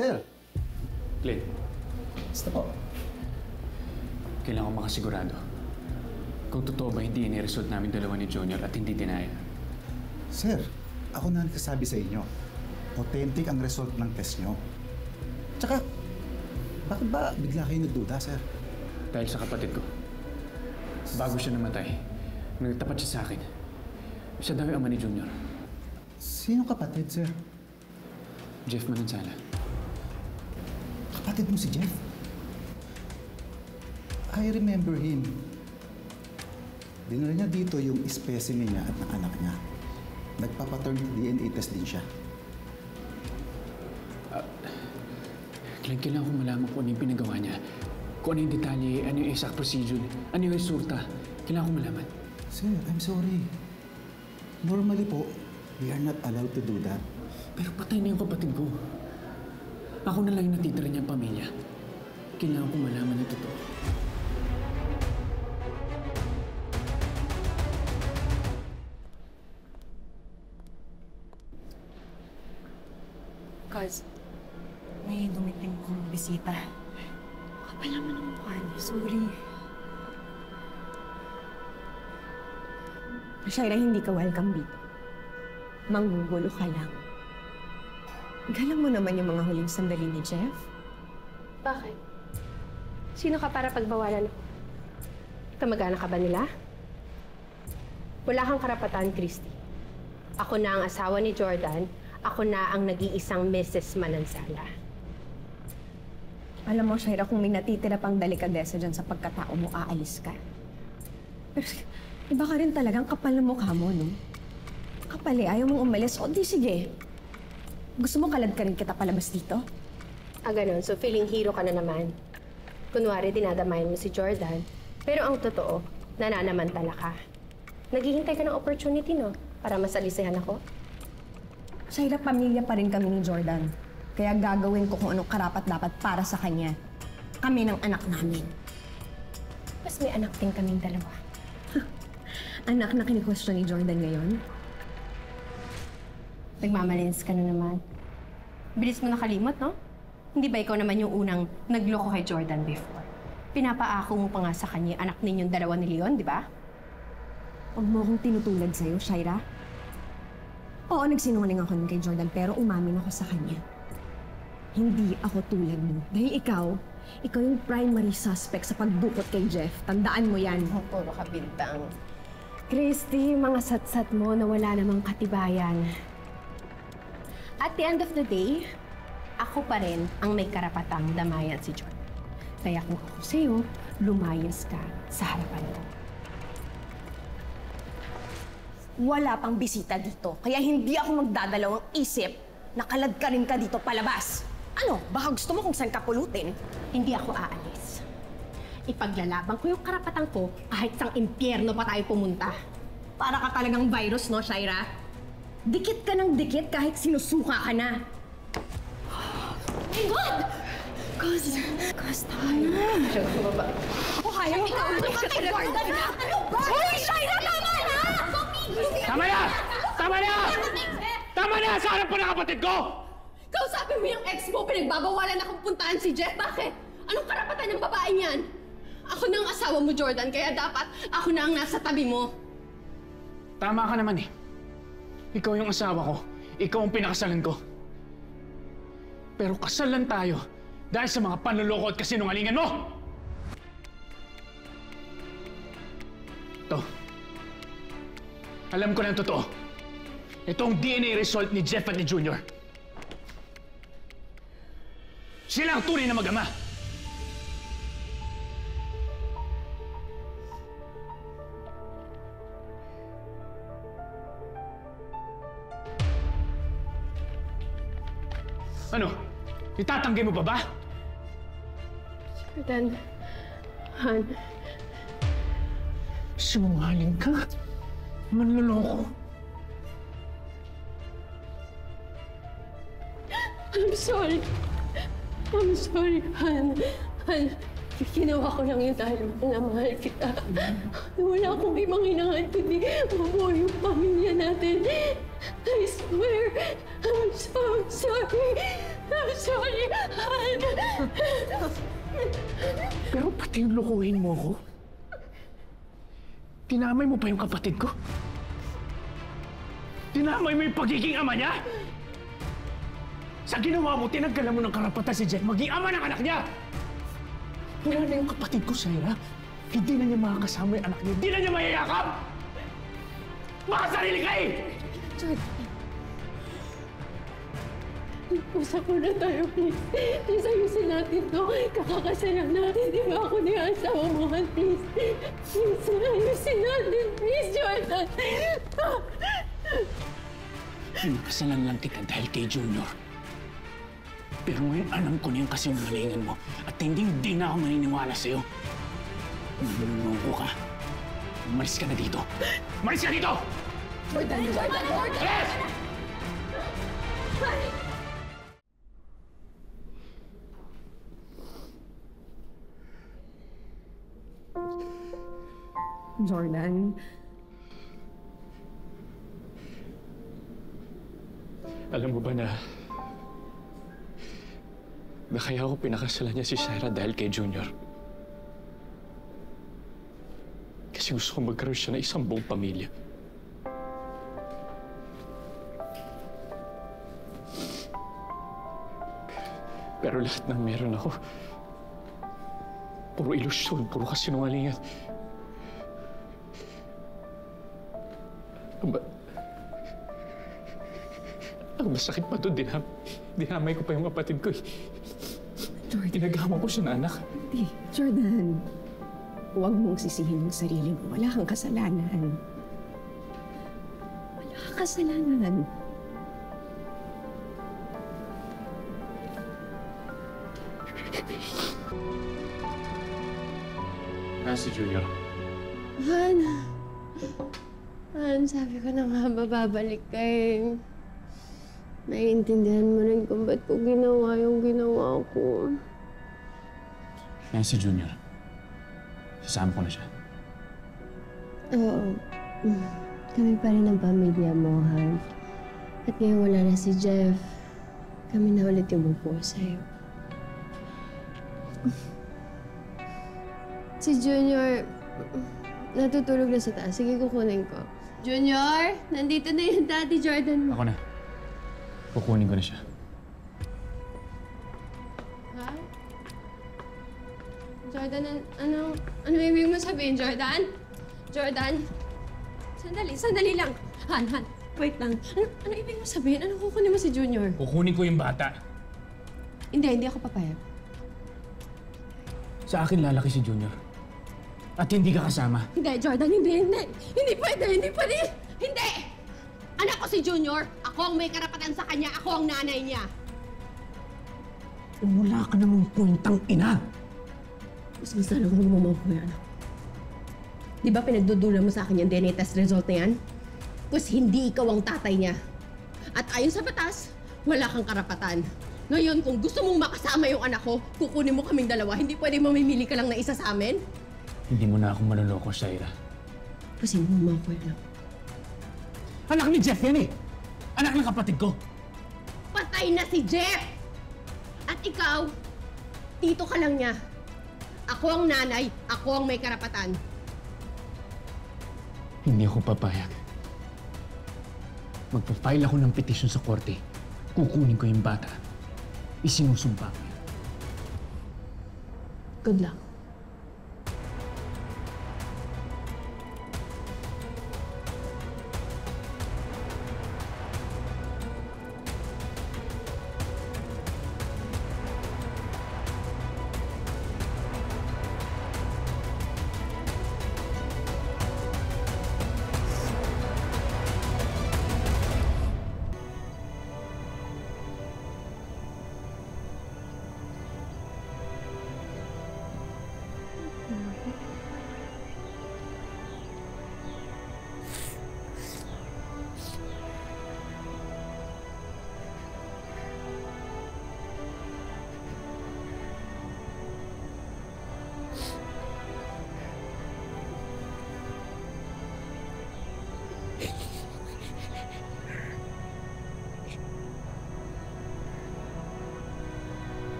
Sir! Clint. Basta po. Kailangan ko makasigurado. Kung totoo ba hindi ini-result namin dalawa ni Junior at hindi dinaya. Sir, ako na nagsasabi sa inyo. Authentic ang result ng test nyo. Tsaka, bakit ba bigla kayo nagduda, sir? Dahil sa kapatid ko. Bago siya namatay, nagtapat siya sa akin. Siya daw yung ama ni Junior. Sino kapatid, sir? Jeff Manansala. Kapatid mo si Jeff? I remember him. Dinala niya dito yung specimen niya at ng anak niya. Nagpapaternity DNA test din siya. Clint, kailangan ko malaman kung ano yung pinagawa niya. Kung ano yung detalye, ano yung exact procedure, ano yung resulta. Kailangan ko malaman. Sir, I'm sorry. Normally po, we are not allowed to do that. Pero patay na yung kapatid ko. Ako na lang yung natitira niyang pamilya. Kailangan ko malaman yung totoo. Cause may dumiting kong bisita. Kapal naman ang mukha niya. Sorry. Shaira, hindi ka welcome dito. Manggugulo ka lang. Galang mo naman yung mga huling sandali ni Jeff. Bakit? Sino ka para pagbawalan ako? Kamag-anak ka ba nila? Wala kang karapatan, Christy. Ako na ang asawa ni Jordan. Ako na ang nag-iisang Mrs. Manansala. Alam mo, Shaira, kung may natitira pang delikadesa dyan sa pagkatao mo, aalis ka. Pero iba ka rin talagang kapal na mukha mo, no? Kapal eh, ayaw mong umalis. O di sige. Gusto mo kalad ka rin kita palabas dito? Ah, ganun. So feeling hero ka na naman. Kunwari, dinadamayan mo si Jordan. Pero ang totoo, nananamantala ka. Naghihintay ka ng opportunity, no? Para masalisihan ako. Shaira, pamilya pa rin kami ni Jordan. Kaya gagawin ko kung anong karapat-dapat para sa kanya. Kami ng anak namin. Mas may anak din kaming dalawa. Anak na kini-question ni Jordan ngayon? Nagmamalins ka na naman. Bilis mo nakalimot, no? Hindi ba ikaw naman yung unang nagloko kay Jordan before? Pinapaako mo pa nga sa kanya anak ninyong dalawa ni Leon, di ba? Huwag mo akong tinutulad sa'yo, Shaira. Oo, nagsinungaling ako kay Jordan, pero umamin ako sa kanya. Hindi ako tulad mo. Dahil ikaw yung primary suspect sa pagdukot kay Jeff. Tandaan mo yan. Oh, puro ka bintang. Christy, mga satsat mo na wala namang katibayan. At the end of the day, ako pa rin ang may karapatang damayan si Jordan. Kaya kung ako sa'yo, lumayas ka sa harapan ko. Wala pang bisita dito, kaya hindi ako magdadalawang isip na kalad ka rin ka dito palabas. Ano? Baka gusto mo kung saan ka pulutin? Hindi ako aalis. Ipaglalaban ko yung karapatan ko kahit sang impyerno pa tayo pumunta. Para ka talagang virus, no, Shaira? Dikit ka ng dikit kahit sinusuka ka na. God! Cos, tayo na. Siya ko baba. Ako kaya mo ka ulit ka kay Jordan, ha? Ano ba? Hoy, Shaira, tama na! Tama na! Tama na! Tama na! Sa harap pa ng kapatid ko! Kausapin mo yung ex mo, pinagbabawalan akong puntahan si Jeff. Bakit? Anong karapatan ng babae niyan? Ako na ang asawa mo, Jordan, kaya dapat ako na ang nasa tabi mo. Tama ka naman eh. Ikaw yung asawa ko. Ikaw ang pinakasalan ko. Pero kasal lang tayo dahil sa mga panluloko at kasinungalingan mo! Ito. Alam ko na ang totoo. Ito ang DNA result ni Jeff at ni Junior. Sila ang tunay na mag-ama. Ano? Itatanggi mo pa ba? Jordan, Han. Sinungaling ka. Manloloko. I'm sorry. I'm sorry, Han. Han, ginawa ko lang yun dahil mahal kita. Wala akong ibang hinahan kundi mabuhay yung pamilya natin. I swear, I'm so sorry. I'm sorry, Han. Pero pati yung lukuhin mo ko. Tinamay mo pa yung kapatid ko. Tinamay mo yung pagiging ama niya. Sa ginawa mo, tinanggalan mo ng karapatan si Jeff maging ama ng anak niya. Wala na yung kapatid ko, Shaira. Hindi na niya makakasama yung anak niya. Hindi na niya mayayakap! Makasarili ka eh! Jordan. Usap mo na tayo, please. Please, ayusin natin to. Kakakasalan natin. Di ba ako ni asawa mo, Han? Please. Please, ayusin natin. Please, Jordan. Pinakasalan lang kita dahil kay Junior. Pero ngayon alam ko na yung kasinungalingan mo at hindi na ako maniniwala sa'yo. Nalulungko ka. Umalis ka na dito. Umalis ka dito! Jordan! Jordan! Jordan! Alis! Jordan, Alam mo ba na kaya ako pinakasalan niya si Shaira dahil kay Junior? Kasi gusto ko magkaroon siya ng isang buong pamilya. Pero lahat ng meron ako, puro ilusyon, puro kasinungalingan. Ang masakit pa doon, dinamay ko pa yung kapatid ko eh. Jordan. Pinagama ko siya na anak. Hindi, Jordan. Huwag mong sisihin ang sarili mo. Wala kang kasalanan. Wala kang kasalanan. Si Junior. Han, sabi ko na nga babalik ka eh. Naiintindihan mo rin kung ba't ko ginawa yung ginawa ko. Yan si Junior. Sasama ko na siya. Oo. Kami pa rin ang pamilya mo, Han. At ngayon wala na si Jeff. Kami na ulit yung bubuo sa'yo. Si Junior, natutulog na sa taas. Sige, kukunin ko. Junior, nandito na yung Daddy Jordan mo. Ako na. Kukunin ko na siya. Ha? Jordan, ano ibig mo sabihin, Jordan? Jordan? Sandali lang. Han, wait lang. Ano ibig mo sabihin? Ano kukunin mo si Junior? Kukunin ko yung bata. Hindi ako papayag. Sa akin lalaki si Junior. At hindi ka kasama. Hindi, Jordan, hindi. Hindi pwede. Hindi! Anak ko si Junior. Ako ang may karapatan sa kanya. Ako ang nanay niya. Wala ka namang kwentang ina. Mas gusto lang mo ko yan. Di ba pinagdudula mo sa akin yung DNA test result na yan? Kus hindi ikaw ang tatay niya. At ayon sa batas, wala kang karapatan. Ngayon, kung gusto mong makasama yung anak ko, kukunin mo kaming dalawa. Hindi pwede mamimili ka lang na isa sa amin. Hindi mo na ako maloloko, Shaira. Kasi mo ko yan. Anak ni Jeff yan eh! Anak ng kapatid ko! Patay na si Jeff! At ikaw, tito ka lang niya. Ako ang nanay, ako ang may karapatan. Hindi ako papayag. Magpa-file ako ng petisyon sa korte. Kukunin ko yung bata. Isinusumpa ko yan. Good luck.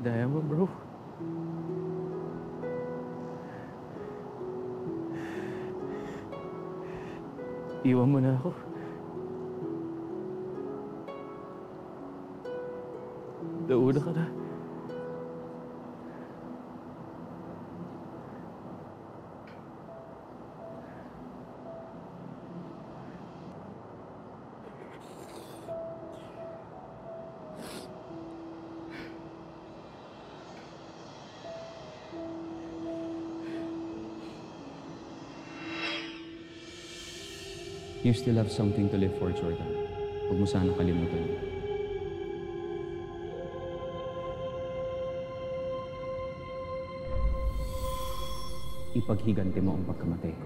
Daya mo, bro. Iwan mo na ako. Nauna ka na. You still have something to live for, Jordan. Huwag mo sana kalimutan yun. Ipaghiganti mo ang pagkamatay ko.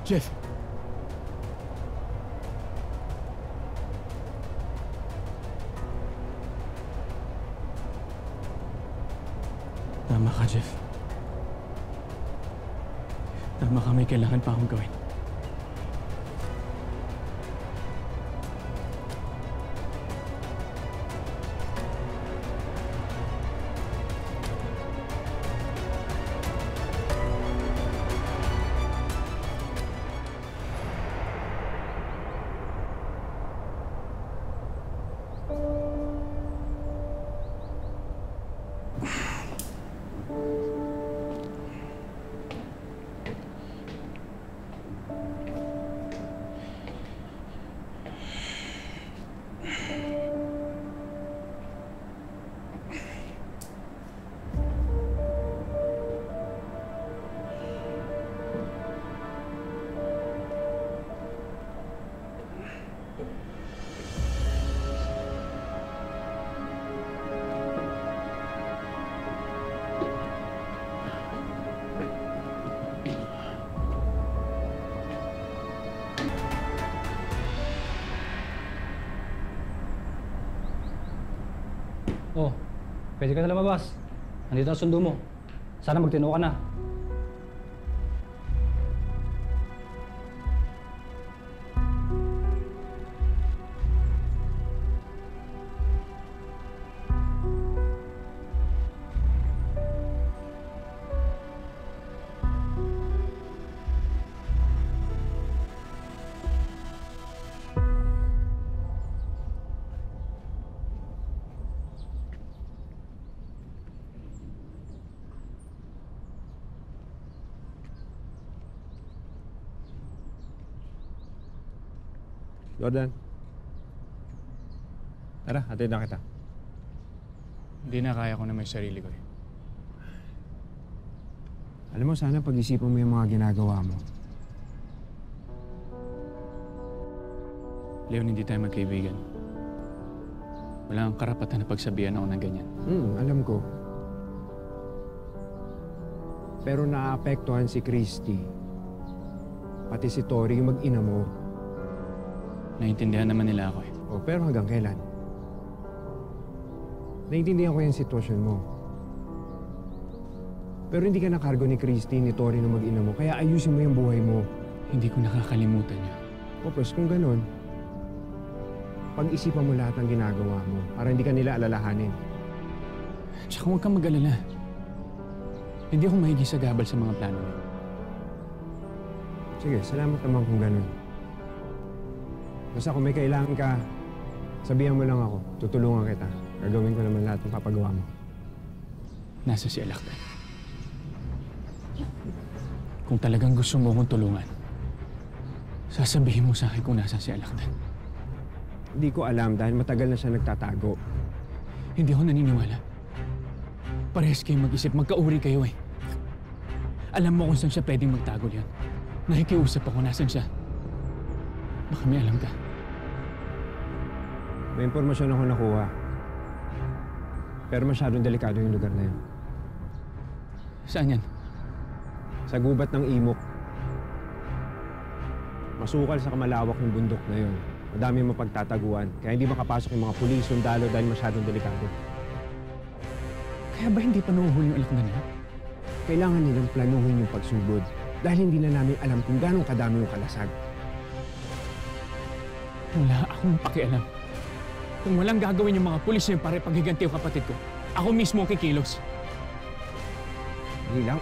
Jeff! Tama ka, Jeff. Tama ka, may kailangan pa akong gawin. Oh, pwede ka na lumabas. Nandito ang sundo mo. Sana magtino ka na. Jordan. Tara, hatid na kita. Hindi na kaya ko na may sarili ko eh. Alam mo, sana pag-isipan mo yung mga ginagawa mo. Leon, hindi tayo magkaibigan. Wala kang karapatan na pagsabihan ako ng ganyan. Alam ko. Pero naapektuhan si Christy. Pati si Tori, yung mag-ina mo. Naintindihan naman nila ako eh. Pero hanggang kailan? Naintindihan ko yung sitwasyon mo. Pero hindi ka nakargo ni Christy, ni Tori na mag-ina mo, kaya ayusin mo yung buhay mo. Hindi ko nakakalimutan yun. Pues kung ganun, pag-isipan mo lahat ng ginagawa mo para hindi ka nila alalahanin. Tsaka huwag kang mag-alala. Hindi ako mahigit sa gabal sa mga plano niyo. Sige, salamat naman kung ganun. Basta kung may kailangan ka, sabihan mo lang ako. Tutulungan kita. Gagawin ko naman lahat ng papagawa mo. Nasa si Alakdan. Kung talagang gusto mo akong tulungan, sasabihin mo sa akin kung nasa si Alakdan. Hindi ko alam dahil matagal na siya nagtatago. Hindi ako naniniwala. Parehas kayong mag-isip, magkauri kayo eh. Alam mo kung saan siya pwedeng magtago yan. Nakikiusap ako, nasan siya. Baka may alam ka. May impormasyon ako nakuha. Pero masyadong delikado yung lugar na yun. Saan yan? Sa gubat ng Imok. Masukal sa kamalawak ng bundok na yun. Madami mapagtataguan. Kaya hindi makapasok yung mga pulis, sundalo dahil masyadong delikado. Kaya ba hindi pa nahuhuli yung Alakdan na yan? Kailangan nilang planuhin yung pagsugod dahil hindi na namin alam kung gano'ng kadami yung kalasag. Wala akong pakialam. Kung walang gagawin yung mga pulis na yung para paghiganti yung kapatid ko, ako mismo ang kikilos. Hindi lang.